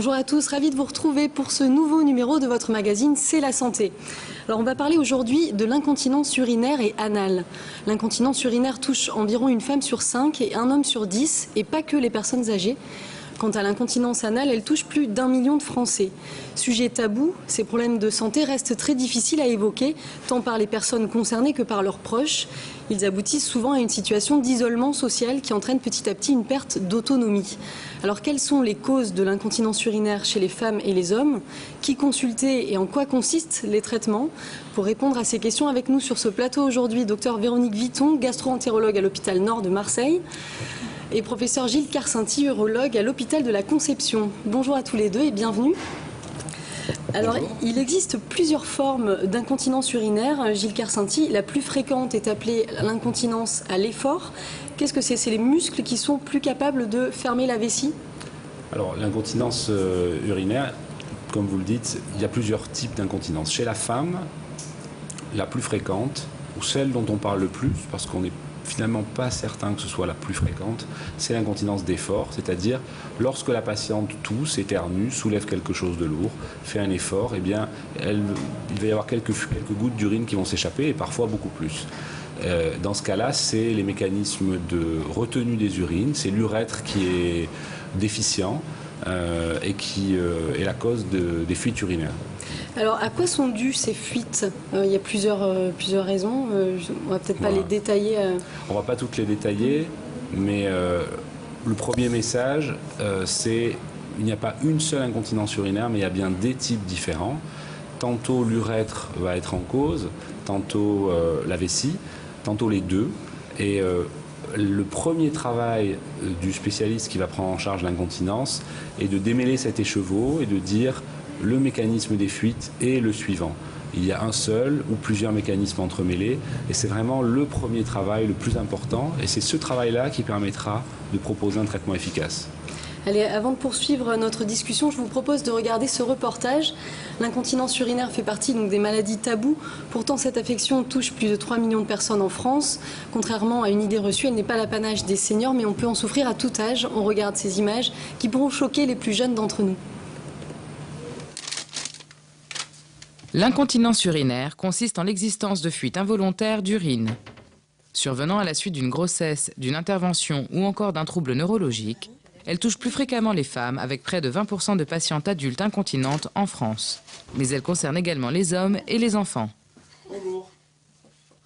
Bonjour à tous, ravi de vous retrouver pour ce nouveau numéro de votre magazine C'est la santé. Alors on va parler aujourd'hui de l'incontinence urinaire et anale. L'incontinence urinaire touche environ une femme sur 5 et un homme sur 10, et pas que les personnes âgées. Quant à l'incontinence anale, elle touche plus d'1 million de Français. Sujet tabou, ces problèmes de santé restent très difficiles à évoquer, tant par les personnes concernées que par leurs proches. Ils aboutissent souvent à une situation d'isolement social qui entraîne petit à petit une perte d'autonomie. Alors quelles sont les causes de l'incontinence urinaire chez les femmes et les hommes? Qui consulter et en quoi consistent les traitements? Pour répondre à ces questions, avec nous sur ce plateau aujourd'hui, Dr Véronique Vitton, gastro-entérologue à l'hôpital Nord de Marseille, et professeur Gilles Carcenti, urologue à l'hôpital de la Conception. Bonjour à tous les deux et bienvenue. Alors, bonjour. Il existe plusieurs formes d'incontinence urinaire. Gilles Carcenti, la plus fréquente est appelée l'incontinence à l'effort. Qu'est-ce que c'est? C'est les muscles qui sont plus capables de fermer la vessie? Alors, l'incontinence urinaire, comme vous le dites, il y a plusieurs types d'incontinence. Chez la femme, la plus fréquente, ou celle dont on parle le plus, parce qu'on n'est finalement pas certain que ce soit la plus fréquente, c'est l'incontinence d'effort, c'est-à-dire lorsque la patiente tousse, éternue, soulève quelque chose de lourd, fait un effort, eh bien, il va y avoir quelques gouttes d'urine qui vont s'échapper et parfois beaucoup plus. Dans ce cas-là, c'est les mécanismes de retenue des urines, c'est l'urètre qui est déficient et qui est la cause des fuites urinaires. Alors, à quoi sont dues ces fuites? Il y a plusieurs raisons. On va peut-être pas les détailler. On va pas toutes les détailler, mais le premier message, c'est il n'y a pas une seule incontinence urinaire, mais il y a bien des types différents. Tantôt l'urètre va être en cause, tantôt la vessie, tantôt les deux. Et le premier travail du spécialiste qui va prendre en charge l'incontinence est de démêler cet écheveau et de dire le mécanisme des fuites est le suivant. Il y a un seul ou plusieurs mécanismes entremêlés et c'est vraiment le premier travail le plus important et c'est ce travail-là qui permettra de proposer un traitement efficace. Allez, avant de poursuivre notre discussion, je vous propose de regarder ce reportage. L'incontinence urinaire fait partie donc des maladies tabous. Pourtant, cette affection touche plus de 3 millions de personnes en France. Contrairement à une idée reçue, elle n'est pas l'apanage des seniors, mais on peut en souffrir à tout âge. On regarde ces images qui pourront choquer les plus jeunes d'entre nous. L'incontinence urinaire consiste en l'existence de fuites involontaires d'urine. Survenant à la suite d'une grossesse, d'une intervention ou encore d'un trouble neurologique, elle touche plus fréquemment les femmes avec près de 20% de patientes adultes incontinentes en France. Mais elle concerne également les hommes et les enfants.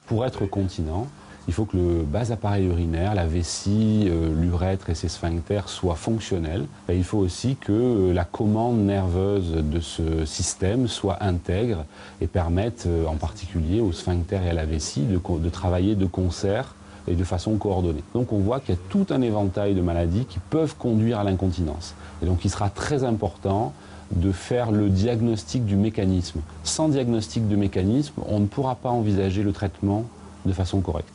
Pour être continent, il faut que le bas appareil urinaire, la vessie, l'urètre et ses sphincters soient fonctionnels. Et il faut aussi que la commande nerveuse de ce système soit intègre et permette en particulier au sphincter et à la vessie de travailler de concert et de façon coordonnée. Donc on voit qu'il y a tout un éventail de maladies qui peuvent conduire à l'incontinence. Et donc il sera très important de faire le diagnostic du mécanisme. Sans diagnostic de mécanisme, on ne pourra pas envisager le traitement de façon correcte.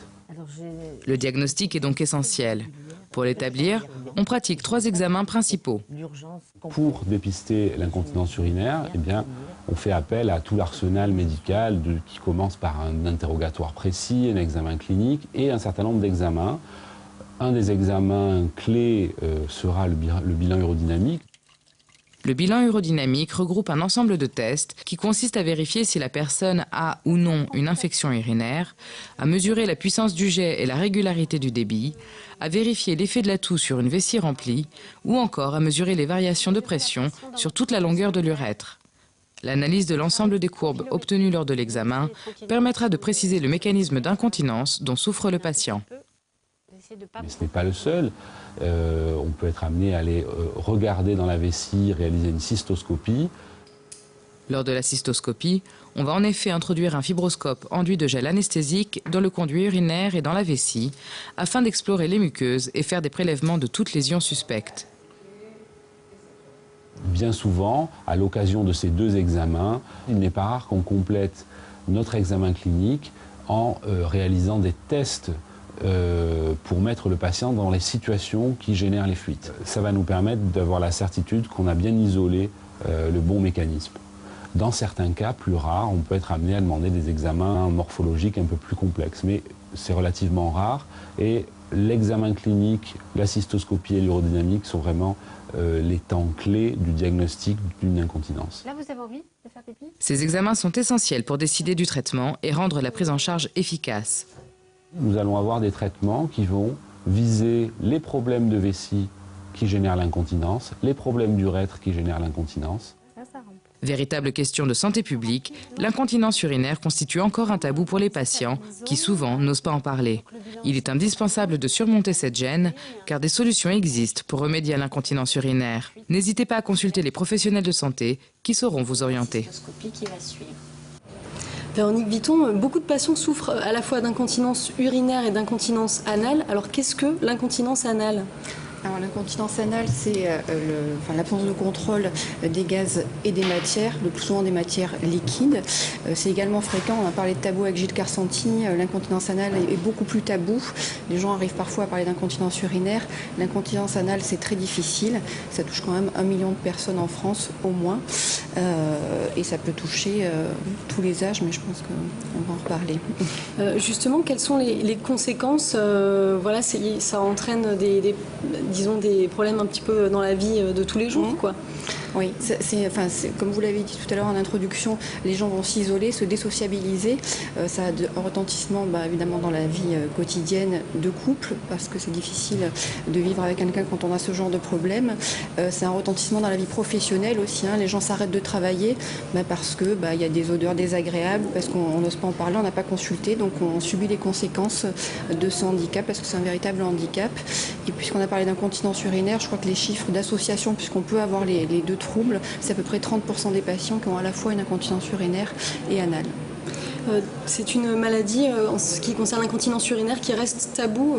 Le diagnostic est donc essentiel. Pour l'établir, on pratique 3 examens principaux. Pour dépister l'incontinence urinaire, eh bien, on fait appel à tout l'arsenal médical qui commence par un interrogatoire précis, un examen clinique et un certain nombre d'examens. Un des examens clés sera le bilan urodynamique. Le bilan urodynamique regroupe un ensemble de tests qui consiste à vérifier si la personne a ou non une infection urinaire, à mesurer la puissance du jet et la régularité du débit, à vérifier l'effet de la toux sur une vessie remplie ou encore à mesurer les variations de pression sur toute la longueur de l'urètre. L'analyse de l'ensemble des courbes obtenues lors de l'examen permettra de préciser le mécanisme d'incontinence dont souffre le patient. Mais ce n'est pas le seul. On peut être amené à aller regarder dans la vessie, réaliser une cystoscopie. Lors de la cystoscopie, on va en effet introduire un fibroscope enduit de gel anesthésique dans le conduit urinaire et dans la vessie, afin d'explorer les muqueuses et faire des prélèvements de toute lésion suspecte. Bien souvent, à l'occasion de ces 2 examens, il n'est pas rare qu'on complète notre examen clinique en réalisant des tests pour mettre le patient dans les situations qui génèrent les fuites. Ça va nous permettre d'avoir la certitude qu'on a bien isolé le bon mécanisme. Dans certains cas plus rares, on peut être amené à demander des examens morphologiques un peu plus complexes, mais c'est relativement rare et l'examen clinique, la cystoscopie et l'urodynamique sont vraiment les temps clés du diagnostic d'une incontinence. Là, vous avez envie de faire pipi? Ces examens sont essentiels pour décider du traitement et rendre la prise en charge efficace. Nous allons avoir des traitements qui vont viser les problèmes de vessie qui génèrent l'incontinence, les problèmes d'urètre qui génèrent l'incontinence. Véritable question de santé publique, l'incontinence urinaire constitue encore un tabou pour les patients qui souvent n'osent pas en parler. Il est indispensable de surmonter cette gêne car des solutions existent pour remédier à l'incontinence urinaire. N'hésitez pas à consulter les professionnels de santé qui sauront vous orienter. Véronique Vitton, beaucoup de patients souffrent à la fois d'incontinence urinaire et d'incontinence anale. Alors qu'est-ce que l'incontinence anale ? Alors l'incontinence anale, c'est l'absence de contrôle des gaz et des matières, le plus souvent des matières liquides. C'est également fréquent, on a parlé de tabou avec Gilles Carsanti, l'incontinence anale est beaucoup plus tabou. Les gens arrivent parfois à parler d'incontinence urinaire. L'incontinence anale, c'est très difficile. Ça touche quand même 1 million de personnes en France, au moins. Et ça peut toucher tous les âges, mais je pense qu'on va en reparler. Justement, quelles sont les conséquences voilà, ça entraîne des problèmes un petit peu dans la vie de tous les jours, quoi. Oui, comme vous l'avez dit tout à l'heure en introduction, les gens vont s'isoler, se désociabiliser. Ça a un retentissement évidemment dans la vie quotidienne de couple, parce que c'est difficile de vivre avec quelqu'un quand on a ce genre de problème. C'est un retentissement dans la vie professionnelle aussi. Les gens s'arrêtent de travailler parce que y a des odeurs désagréables, parce qu'on n'ose pas en parler, on n'a pas consulté, donc on subit les conséquences de ce handicap, parce que c'est un véritable handicap. Et puisqu'on a parlé d'incontinence urinaire, je crois que les chiffres d'association, puisqu'on peut avoir les deux troubles, c'est à peu près 30% des patients qui ont à la fois une incontinence urinaire et anale. C'est une maladie, en ce qui concerne l'incontinence urinaire, qui reste tabou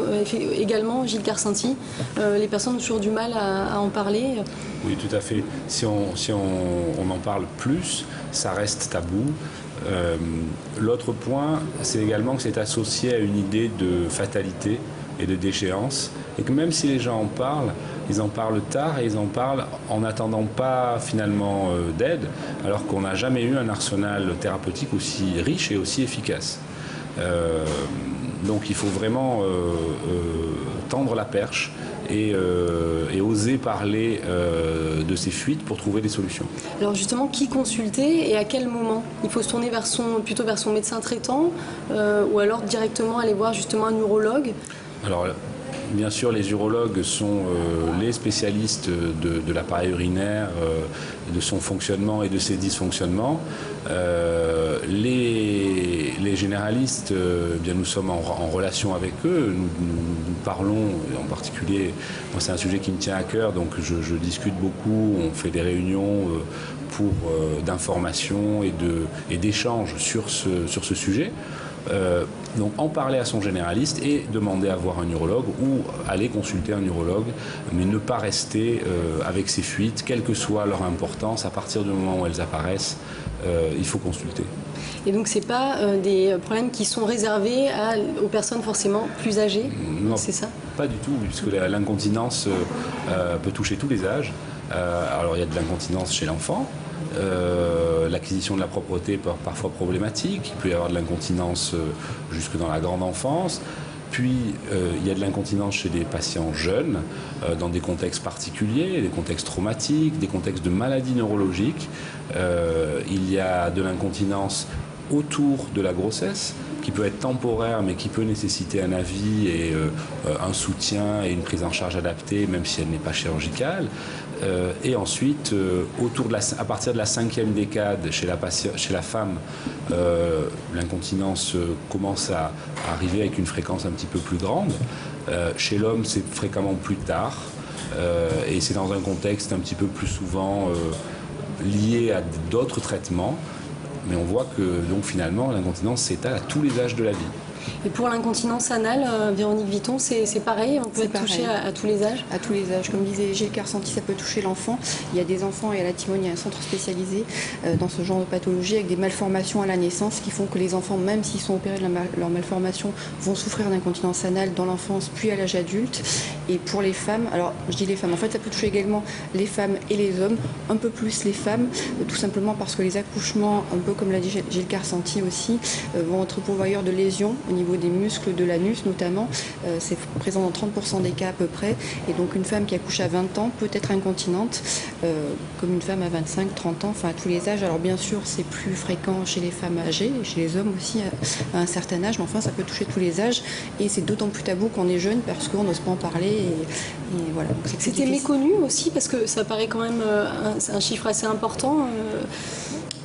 également, Gilles Carsanti. Les personnes ont toujours du mal à en parler. Oui, tout à fait. Si on en parle plus, ça reste tabou. L'autre point, c'est également que c'est associé à une idée de fatalité et de déchéance, et que même si les gens en parlent, ils en parlent tard et ils en parlent en n'attendant pas finalement d'aide, alors qu'on n'a jamais eu un arsenal thérapeutique aussi riche et aussi efficace. Donc il faut vraiment tendre la perche et oser parler de ces fuites pour trouver des solutions. Alors justement, qui consulter et à quel moment? Il faut se tourner plutôt vers son médecin traitant ou alors directement aller voir justement un urologue? Alors, bien sûr, les urologues sont les spécialistes de l'appareil urinaire, de son fonctionnement et de ses dysfonctionnements. Les généralistes, bien, nous sommes en relation avec eux. Nous parlons, en particulier, moi c'est un sujet qui me tient à cœur, donc je discute beaucoup. On fait des réunions d'information et d'échanges sur ce sujet. Donc en parler à son généraliste et demander à voir un urologue ou aller consulter un urologue, mais ne pas rester avec ces fuites, quelle que soit leur importance. À partir du moment où elles apparaissent, il faut consulter. Et donc c'est pas des problèmes qui sont réservés aux personnes forcément plus âgées? Non, c'est ça? Pas du tout, puisque l'incontinence peut toucher tous les âges. Alors il y a de l'incontinence chez l'enfant. L'acquisition de la propreté peut parfois problématique. Il peut y avoir de l'incontinence jusque dans la grande enfance. Puis, il y a de l'incontinence chez des patients jeunes, dans des contextes particuliers, des contextes traumatiques, des contextes de maladies neurologiques. Il y a de l'incontinence autour de la grossesse, qui peut être temporaire, mais qui peut nécessiter un avis et un soutien et une prise en charge adaptée, même si elle n'est pas chirurgicale. Et ensuite, à partir de la 5e décade, chez la femme, l'incontinence commence à arriver avec une fréquence un petit peu plus grande. Chez l'homme, c'est fréquemment plus tard. Et c'est dans un contexte un petit peu plus souvent lié à d'autres traitements. Mais on voit que donc, finalement, l'incontinence s'étale à tous les âges de la vie. Et pour l'incontinence anale, Véronique Vitton, c'est pareil, on peut être touché à tous les âges? À tous les âges. Comme disait Gilles Carsanti, ça peut toucher l'enfant. Il y a des enfants, et à la Timone, il y a un centre spécialisé dans ce genre de pathologie, avec des malformations à la naissance qui font que les enfants, même s'ils sont opérés de leur malformation, vont souffrir d'incontinence anale dans l'enfance puis à l'âge adulte. Et pour les femmes, alors je dis les femmes, en fait ça peut toucher également les femmes et les hommes, un peu plus les femmes, tout simplement parce que les accouchements, un peu comme l'a dit Gilles Carsanti aussi, vont être pourvoyeurs de lésions au niveau des muscles de l'anus notamment. C'est présent dans 30% des cas à peu près. Et donc une femme qui accouche à 20 ans peut être incontinente, comme une femme à 25, 30 ans, enfin à tous les âges. Alors bien sûr, c'est plus fréquent chez les femmes âgées, et chez les hommes aussi à un certain âge, mais enfin ça peut toucher tous les âges. Et c'est d'autant plus tabou qu'on est jeune parce qu'on n'ose pas en parler. Et voilà. C'était méconnu aussi parce que ça paraît quand même un chiffre assez important.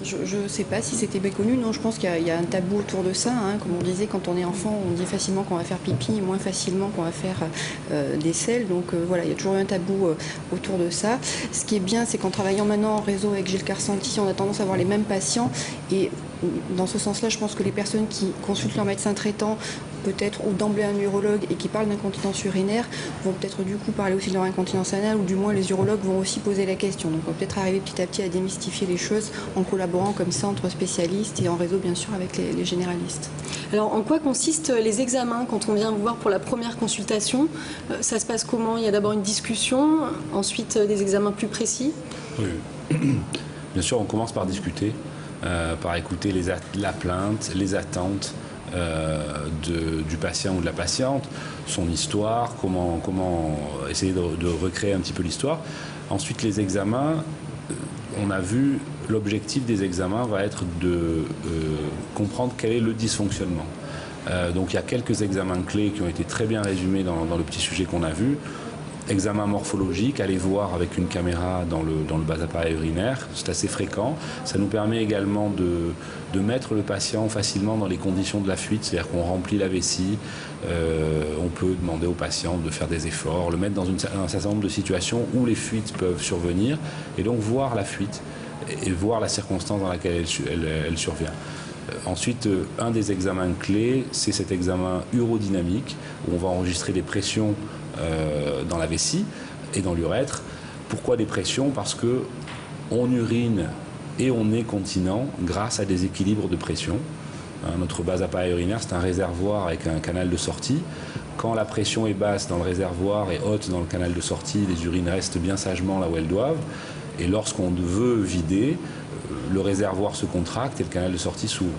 Je ne sais pas si c'était méconnu. Non, je pense qu'il y a un tabou autour de ça. Hein. Comme on disait, quand on est enfant, on dit facilement qu'on va faire pipi et moins facilement qu'on va faire des selles. Donc voilà, il y a toujours un tabou autour de ça. Ce qui est bien, c'est qu'en travaillant maintenant en réseau avec Gilles Carsanti, on a tendance à avoir les mêmes patients. Et dans ce sens-là, je pense que les personnes qui consultent leur médecin traitant, peut-être, ou d'emblée un urologue et qui parlent d'incontinence urinaire, vont peut-être du coup parler aussi de leur incontinence anale, ou du moins les urologues vont aussi poser la question. Donc on va peut-être arriver petit à petit à démystifier les choses en collaborant comme ça entre spécialistes et en réseau bien sûr avec les généralistes. Alors en quoi consistent les examens quand on vient vous voir pour la première consultation? Ça se passe comment? Il y a d'abord une discussion, ensuite des examens plus précis? Oui. Bien sûr, on commence par discuter, par écouter la plainte, les attentes du patient ou de la patiente, son histoire, comment essayer de recréer un petit peu l'histoire. Ensuite, les examens, on a vu, l'objectif des examens va être de comprendre quel est le dysfonctionnement. Donc il y a quelques examens clés qui ont été très bien résumés dans le petit sujet qu'on a vu. Examen morphologique, aller voir avec une caméra dans le bas appareil urinaire, c'est assez fréquent. Ça nous permet également de mettre le patient facilement dans les conditions de la fuite, c'est-à-dire qu'on remplit la vessie, on peut demander au patient de faire des efforts, le mettre dans un certain nombre de situations où les fuites peuvent survenir, et donc voir la fuite et voir la circonstance dans laquelle elle survient. Ensuite, un des examens clés, c'est cet examen urodynamique, où on va enregistrer les pressions dans la vessie et dans l'urètre. Pourquoi des pressions? Parce que on urine et on est continent grâce à des équilibres de pression. Notre bas appareil urinaire, c'est un réservoir avec un canal de sortie. Quand la pression est basse dans le réservoir et haute dans le canal de sortie, les urines restent bien sagement là où elles doivent. Et lorsqu'on veut vider, le réservoir se contracte et le canal de sortie s'ouvre.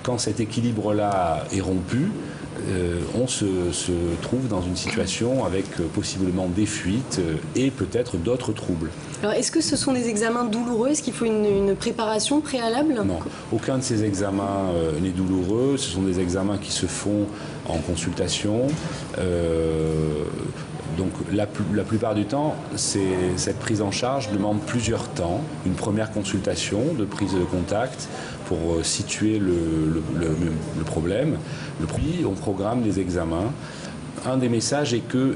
Quand cet équilibre-là est rompu, on se trouve dans une situation avec possiblement des fuites et peut-être d'autres troubles. Alors, est-ce que ce sont des examens douloureux? Est-ce qu'il faut une préparation préalable? Non, aucun de ces examens n'est douloureux. Ce sont des examens qui se font en consultation. Donc la plupart du temps, cette prise en charge demande plusieurs temps. Une première consultation de prise de contact pour situer le problème. Puis on programme les examens. Un des messages est que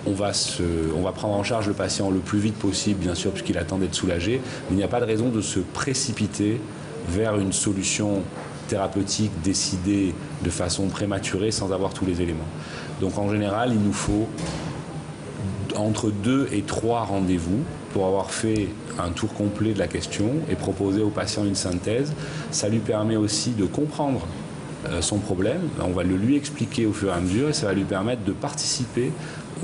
on va prendre en charge le patient le plus vite possible, bien sûr, puisqu'il attend d'être soulagé. Mais il n'y a pas de raison de se précipiter vers une solution thérapeutique décidée de façon prématurée sans avoir tous les éléments. Donc en général, il nous faut entre 2 et 3 rendez-vous pour avoir fait un tour complet de la question et proposer au patient une synthèse. Ça lui permet aussi de comprendre son problème. On va le lui expliquer au fur et à mesure et ça va lui permettre de participer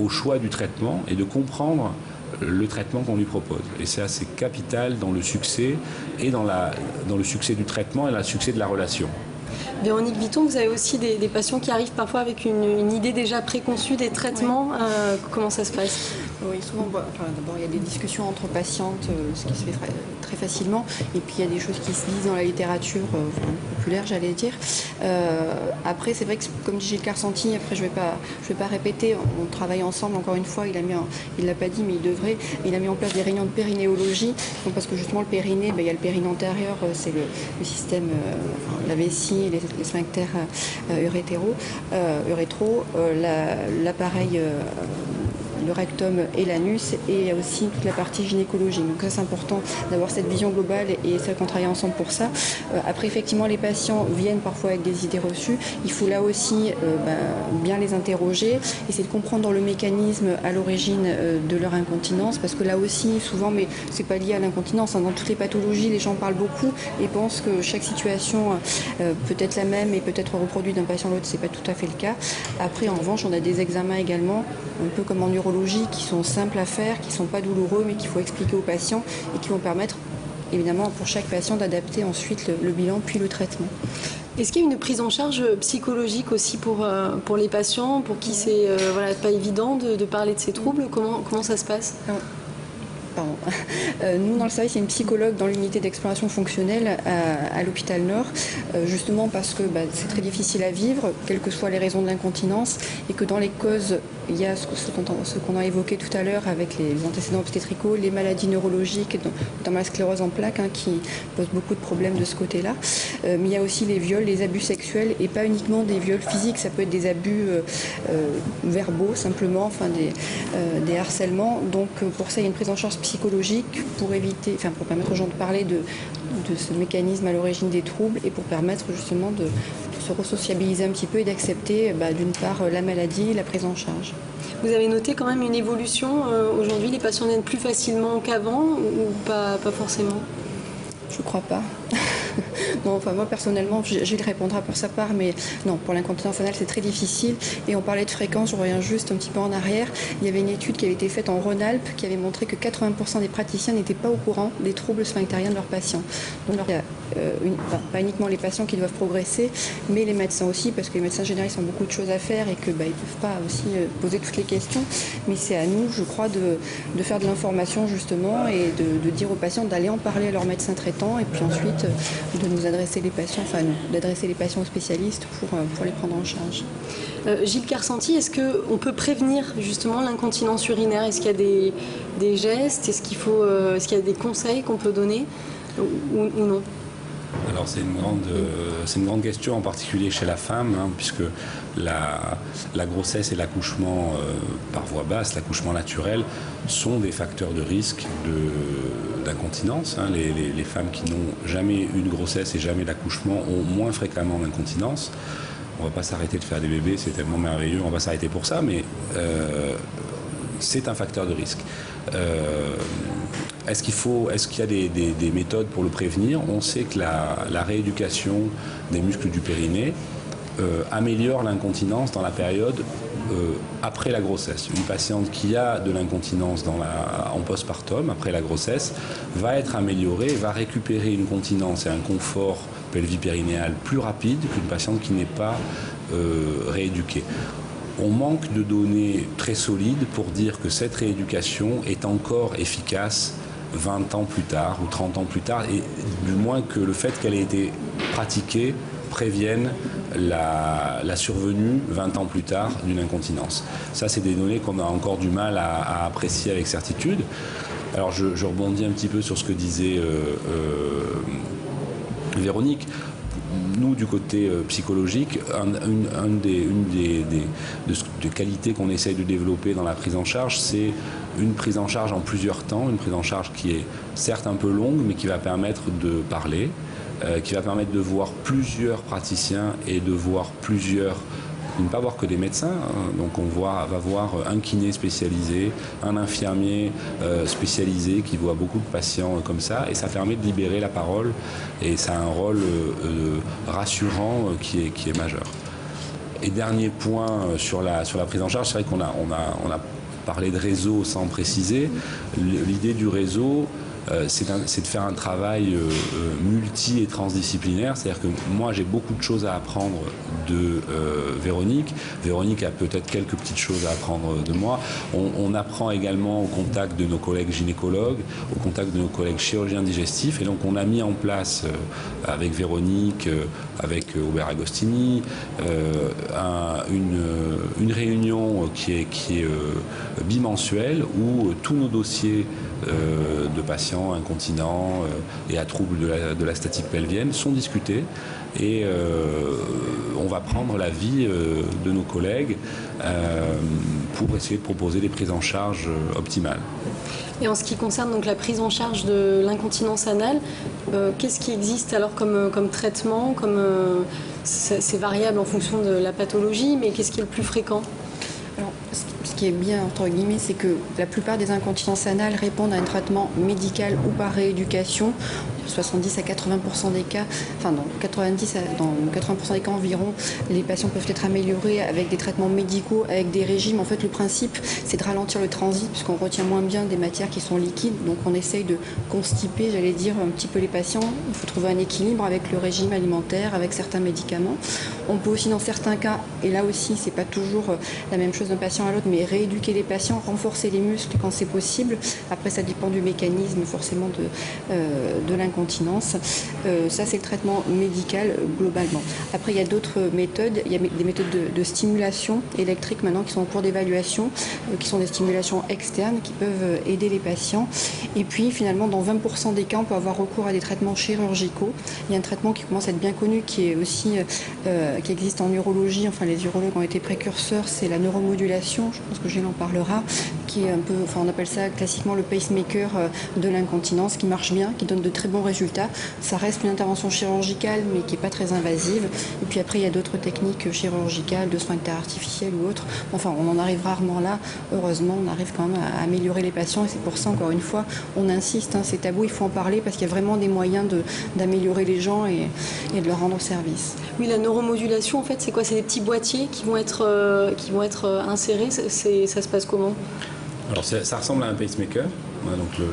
au choix du traitement et de comprendre le traitement qu'on lui propose. Et c'est assez capital dans le succès et dans le succès du traitement et le succès de la relation. Véronique Vitton, vous avez aussi des patients qui arrivent parfois avec une idée déjà préconçue des traitements. Oui. Comment ça se passe? Oui, souvent, d'abord il y a des discussions entre patientes, ce qui se fait très facilement, et puis il y a des choses qui se disent dans la littérature populaire, j'allais dire. Après, c'est vrai que comme dit Gilles Carsanti, après je vais pas répéter, on travaille ensemble. Encore une fois, il l'a pas dit, mais il a mis en place des réunions de périnéologie, donc parce que justement le périnée, il y a le périnée antérieur, c'est le système, la vessie, les sphincters urétraux, l'appareil, le rectum et l'anus, et aussi toute la partie gynécologie. Donc ça, c'est important d'avoir cette vision globale et celle qu'on travaille ensemble pour ça. Après, effectivement, les patients viennent parfois avec des idées reçues. Il faut là aussi bien les interroger, essayer de comprendre le mécanisme à l'origine de leur incontinence, parce que là aussi, souvent, mais c'est pas lié à l'incontinence, dans toutes les pathologies, les gens parlent beaucoup et pensent que chaque situation peut être la même et peut être reproduite d'un patient à l'autre. C'est pas tout à fait le cas. Après, en revanche, on a des examens également, un peu comme en urologie, qui sont simples à faire, qui ne sont pas douloureux, mais qu'il faut expliquer aux patients et qui vont permettre, évidemment, pour chaque patient d'adapter ensuite le bilan puis le traitement. Est-ce qu'il y a une prise en charge psychologique aussi pour les patients, pour qui c'est voilà, pas évident de parler de ces troubles? Comment ça se passe? Pardon. Nous, dans le service, il y a une psychologue dans l'unité d'exploration fonctionnelle à l'hôpital Nord, justement parce que c'est très difficile à vivre, quelles que soient les raisons de l'incontinence, et que dans les causes, il y a ce qu'on a évoqué tout à l'heure avec les antécédents obstétricaux, les maladies neurologiques, notamment la sclérose en plaques, qui pose beaucoup de problèmes de ce côté-là. Mais il y a aussi les viols, les abus sexuels, et pas uniquement des viols physiques, ça peut être des abus verbaux simplement, enfin des harcèlements. Donc pour ça, il y a une prise en charge psychologique pour éviter, enfin pour permettre aux gens de parler de ce mécanisme à l'origine des troubles et pour permettre justement de se resociabiliser un petit peu et d'accepter d'une part la maladie et la prise en charge. Vous avez noté quand même une évolution aujourd'hui, les patients viennent plus facilement qu'avant ou pas forcément? Je crois pas. Non, enfin moi personnellement, Gilles répondra pour sa part, mais non, pour l'incontinence anale c'est très difficile. Et on parlait de fréquence, je reviens juste un petit peu en arrière. Il y avait une étude qui avait été faite en Rhône-Alpes qui avait montré que 80% des praticiens n'étaient pas au courant des troubles sphinctériens de leurs patients. Donc il y a pas uniquement les patients qui doivent progresser, mais les médecins aussi, parce que les médecins généralistes ont beaucoup de choses à faire et qu'ils ne peuvent pas aussi poser toutes les questions. Mais c'est à nous, je crois, de faire de l'information justement et de dire aux patients d'aller en parler à leur médecin traitant et puis ensuite de nous adresser les patients, d'adresser les patients aux spécialistes pour les prendre en charge. Gilles Carsanti, est-ce qu'on peut prévenir justement l'incontinence urinaire? Est-ce qu'il y a des gestes? Est-ce qu'il y a des conseils qu'on peut donner ou non? Alors c'est une grande question, en particulier chez la femme, puisque la grossesse et l'accouchement par voie basse, l'accouchement naturel, sont des facteurs de risque d'incontinence. Les femmes qui n'ont jamais eu de grossesse et jamais d'accouchement ont moins fréquemment d'incontinence. On ne va pas s'arrêter de faire des bébés, c'est tellement merveilleux, on va s'arrêter pour ça, mais c'est un facteur de risque. Est-ce qu'il y a des méthodes pour le prévenir? On sait que la rééducation des muscles du périnée améliore l'incontinence dans la période après la grossesse. Une patiente qui a de l'incontinence en postpartum, après la grossesse, va être améliorée, va récupérer une continence et un confort pelvipérinéal plus rapide qu'une patiente qui n'est pas rééduquée. On manque de données très solides pour dire que cette rééducation est encore efficace 20 ans plus tard ou 30 ans plus tard, et du moins que le fait qu'elle ait été pratiquée prévienne la survenue 20 ans plus tard d'une incontinence. Ça, c'est des données qu'on a encore du mal à apprécier avec certitude. Alors je rebondis un petit peu sur ce que disait Véronique. Nous, du côté psychologique, une des qualités qu'on essaye de développer dans la prise en charge, c'est une prise en charge en plusieurs temps, une prise en charge qui est certes un peu longue, mais qui va permettre de parler, qui va permettre de voir plusieurs praticiens et de ne pas voir que des médecins. Donc on va voir un kiné spécialisé, un infirmier spécialisé qui voit beaucoup de patients comme ça, et ça permet de libérer la parole, et ça a un rôle rassurant qui est majeur. Et dernier point sur la prise en charge, c'est vrai qu'on a parlé de réseau sans préciser. L'idée du réseau, c'est de faire un travail multi et transdisciplinaire. C'est-à-dire que moi, j'ai beaucoup de choses à apprendre de Véronique. Véronique a peut-être quelques petites choses à apprendre de moi. On apprend également au contact de nos collègues gynécologues, au contact de nos collègues chirurgiens digestifs. Et donc, on a mis en place avec Véronique, avec Aubert Agostini, une réunion qui est bimensuelle où tous nos dossiers de patients incontinents et à troubles de la statique pelvienne sont discutés, et on va prendre l'avis de nos collègues pour essayer de proposer des prises en charge optimales. Et en ce qui concerne donc la prise en charge de l'incontinence anale, qu'est-ce qui existe alors comme traitement, c'est variable en fonction de la pathologie, mais qu'est-ce qui est le plus fréquent? Alors, ce qui est bien, entre guillemets, c'est que la plupart des incontinences anales répondent à un traitement médical ou par rééducation. 70 à 80% des cas, enfin dans 80% des cas environ, les patients peuvent être améliorés avec des traitements médicaux, avec des régimes. En fait, le principe, c'est de ralentir le transit, puisqu'on retient moins bien des matières qui sont liquides. Donc on essaye de constiper, j'allais dire, un petit peu les patients. Il faut trouver un équilibre avec le régime alimentaire, avec certains médicaments. On peut aussi, dans certains cas, et là aussi, c'est pas toujours la même chose d'un patient à l'autre, mais rééduquer les patients, renforcer les muscles quand c'est possible. Après, ça dépend du mécanisme forcément de l'incontinence. Ça, c'est le traitement médical globalement. Après, il y a d'autres méthodes. Il y a des méthodes de stimulation électrique maintenant qui sont en cours d'évaluation, qui sont des stimulations externes qui peuvent aider les patients. Et puis, finalement, dans 20% des cas, on peut avoir recours à des traitements chirurgicaux. Il y a un traitement qui commence à être bien connu, qui est aussi qui existe en urologie. Enfin, les urologues ont été précurseurs. C'est la neuromodulation. Je pense que Gilles en parlera, qui est un peu, enfin, on appelle ça classiquement le pacemaker de l'incontinence, qui marche bien, qui donne de très bons résultats. Ça reste une intervention chirurgicale, mais qui n'est pas très invasive. Et puis après, il y a d'autres techniques chirurgicales, de sphincter artificiel ou autres. Enfin, on en arrive rarement là. Heureusement, on arrive quand même à améliorer les patients. Et c'est pour ça, encore une fois, on insiste. C'est tabou, il faut en parler, parce qu'il y a vraiment des moyens d'améliorer les gens et de leur rendre service. Oui, la neuromodulation, en fait, c'est quoi? C'est des petits boîtiers qui vont être insérés. Ça se passe comment? Alors ça ressemble à un pacemaker. Donc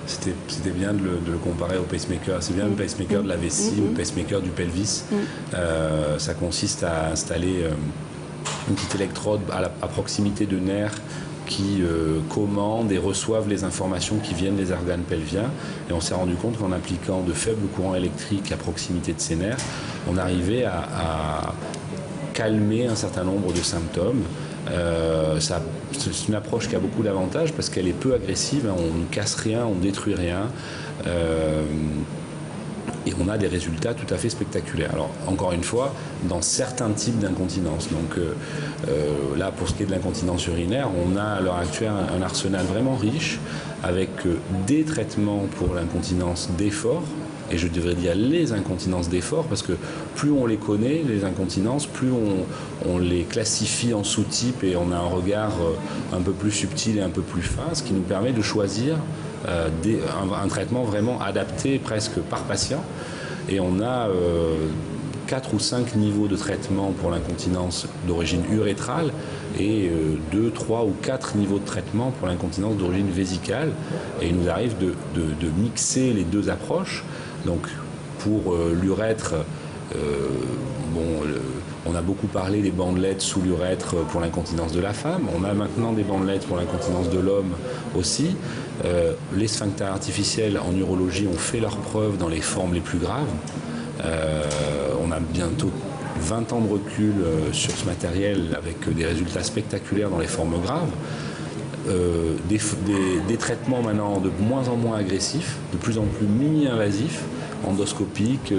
c'était bien de le comparer au pacemaker. C'est bien le pacemaker de la vessie ou le pacemaker du pelvis. Ça consiste à installer une petite électrode à proximité de nerfs qui commandent et reçoivent les informations qui viennent des organes pelviens. Et on s'est rendu compte qu'en appliquant de faibles courants électriques à proximité de ces nerfs, on arrivait à calmer un certain nombre de symptômes. C'est une approche qui a beaucoup d'avantages parce qu'elle est peu agressive, on ne casse rien, on ne détruit rien. Et on a des résultats tout à fait spectaculaires. Alors, encore une fois, dans certains types d'incontinence. Donc là, pour ce qui est de l'incontinence urinaire, on a à l'heure actuelle un arsenal vraiment riche avec des traitements pour l'incontinence d'effort. Et je devrais dire les incontinences d'effort, parce que plus on les connaît, les incontinences, plus on les classifie en sous-types et on a un regard un peu plus subtil et un peu plus fin, ce qui nous permet de choisir un traitement vraiment adapté presque par patient. Et on a 4 ou 5 niveaux de traitement pour l'incontinence d'origine urétrale et 2, 3 ou 4 niveaux de traitement pour l'incontinence d'origine vésicale. Et il nous arrive de mixer les deux approches. Donc pour l'urètre, on a beaucoup parlé des bandelettes sous l'urètre pour l'incontinence de la femme. On a maintenant des bandelettes pour l'incontinence de l'homme aussi. Les sphincters artificiels en urologie ont fait leurs preuves dans les formes les plus graves. On a bientôt 20 ans de recul sur ce matériel avec des résultats spectaculaires dans les formes graves. Des traitements maintenant de moins en moins agressifs, de plus en plus mini-invasifs, endoscopiques.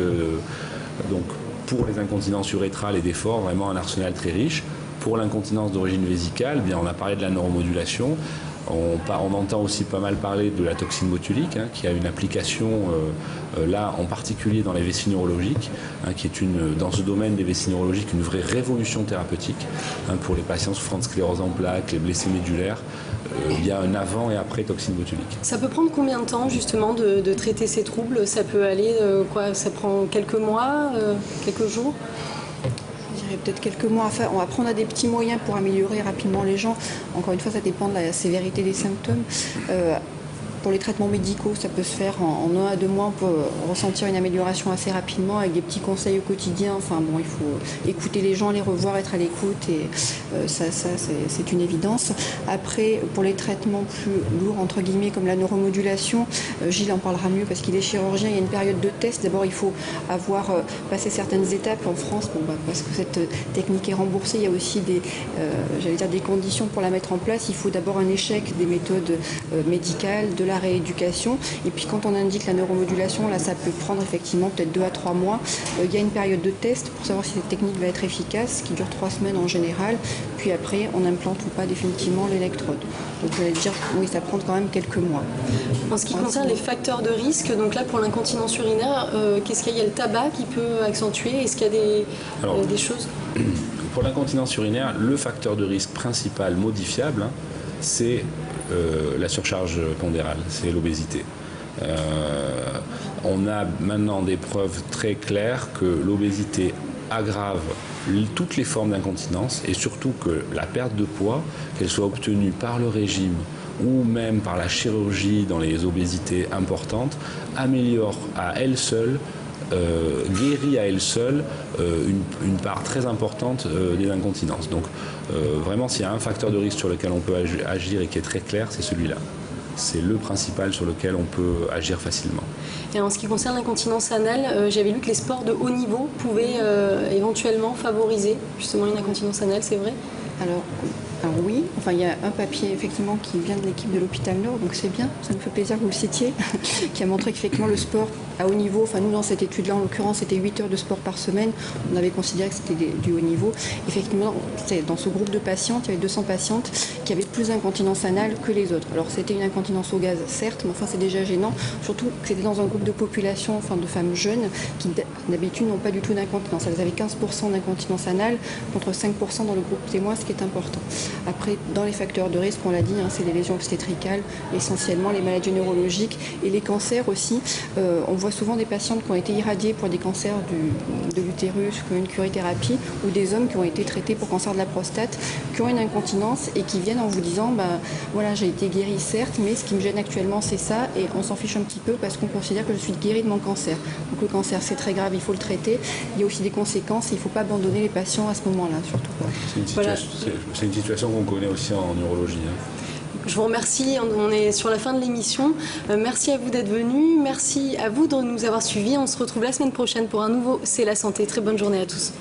Donc pour les incontinences urétrales et d'effort, vraiment un arsenal très riche. Pour l'incontinence d'origine vésicale, bien, on a parlé de la neuromodulation. On entend aussi pas mal parler de la toxine botulique, qui a une application là en particulier dans les vessies neurologiques, qui est dans ce domaine des vessies neurologiques une vraie révolution thérapeutique pour les patients souffrant de sclérose en plaques, les blessés médulaires. Il y a un avant et après toxine botulique. Ça peut prendre combien de temps justement de traiter ces troubles? Ça peut aller ça prend quelques mois, quelques jours? Peut-être quelques mois à faire. Après, on a des petits moyens pour améliorer rapidement les gens. Encore une fois, ça dépend de la sévérité des symptômes. Pour les traitements médicaux, ça peut se faire en 1 à 2 mois. On peut ressentir une amélioration assez rapidement avec des petits conseils au quotidien. Enfin bon, il faut écouter les gens, les revoir, être à l'écoute et ça c'est une évidence. Après, pour les traitements plus lourds, entre guillemets, comme la neuromodulation, Gilles en parlera mieux parce qu'il est chirurgien. Il y a une période de test. D'abord, il faut avoir passé certaines étapes en France, parce que cette technique est remboursée. Il y a aussi des conditions pour la mettre en place. Il faut d'abord un échec des méthodes médicales, de la rééducation. Et puis quand on indique la neuromodulation, là ça peut prendre effectivement peut-être 2 à 3 mois. Il y a une période de test pour savoir si cette technique va être efficace, qui dure 3 semaines en général. Puis après, on implante ou pas définitivement l'électrode. Donc je vais dire, oui, ça prend quand même quelques mois. En ce qui concerne les facteurs de risque, donc là pour l'incontinence urinaire, qu'est-ce qu'il y a? Il y a le tabac qui peut accentuer. Est-ce qu'il y a des choses? Pour l'incontinence urinaire, le facteur de risque principal modifiable, c'est la surcharge pondérale, c'est l'obésité. On a maintenant des preuves très claires que l'obésité aggrave toutes les formes d'incontinence et surtout que la perte de poids, qu'elle soit obtenue par le régime ou même par la chirurgie dans les obésités importantes, améliore à elle seule, guérit à elle seule une part très importante des incontinences. Donc vraiment, s'il y a un facteur de risque sur lequel on peut agir et qui est très clair, c'est celui-là. C'est le principal sur lequel on peut agir facilement. Et en ce qui concerne l'incontinence anale, j'avais lu que les sports de haut niveau pouvaient éventuellement favoriser justement une incontinence anale, c'est vrai ? Alors oui, enfin il y a un papier effectivement qui vient de l'équipe de l'hôpital Nord, donc c'est bien, ça me fait plaisir que vous le citiez, qui a montré qu'effectivement le sport à haut niveau, enfin nous dans cette étude-là en l'occurrence c'était 8 heures de sport par semaine, on avait considéré que c'était du haut niveau. Effectivement dans ce groupe de patientes, il y avait 200 patientes qui avaient plus d'incontinence anale que les autres. Alors c'était une incontinence au gaz certes, mais enfin c'est déjà gênant, surtout que c'était dans un groupe de population, enfin de femmes jeunes qui d'habitude n'ont pas du tout d'incontinence. Elles avaient 15% d'incontinence anale contre 5% dans le groupe témoin, ce qui est important. Après, dans les facteurs de risque, on l'a dit, c'est les lésions obstétricales, essentiellement les maladies neurologiques et les cancers aussi. On voit souvent des patientes qui ont été irradiées pour des cancers de l'utérus, qui ont une curithérapie, ou des hommes qui ont été traités pour cancer de la prostate, qui ont une incontinence et qui viennent en vous disant voilà, j'ai été guérie certes, mais ce qui me gêne actuellement c'est ça, et on s'en fiche un petit peu parce qu'on considère que je suis guérie de mon cancer. Donc le cancer c'est très grave, il faut le traiter. Il y a aussi des conséquences et il ne faut pas abandonner les patients à ce moment-là, surtout pas. C'est une situation qu'on connaît aussi en neurologie. Je vous remercie, on est sur la fin de l'émission. Merci à vous d'être venus, merci à vous de nous avoir suivis. On se retrouve la semaine prochaine pour un nouveau C'est la santé. Très bonne journée à tous.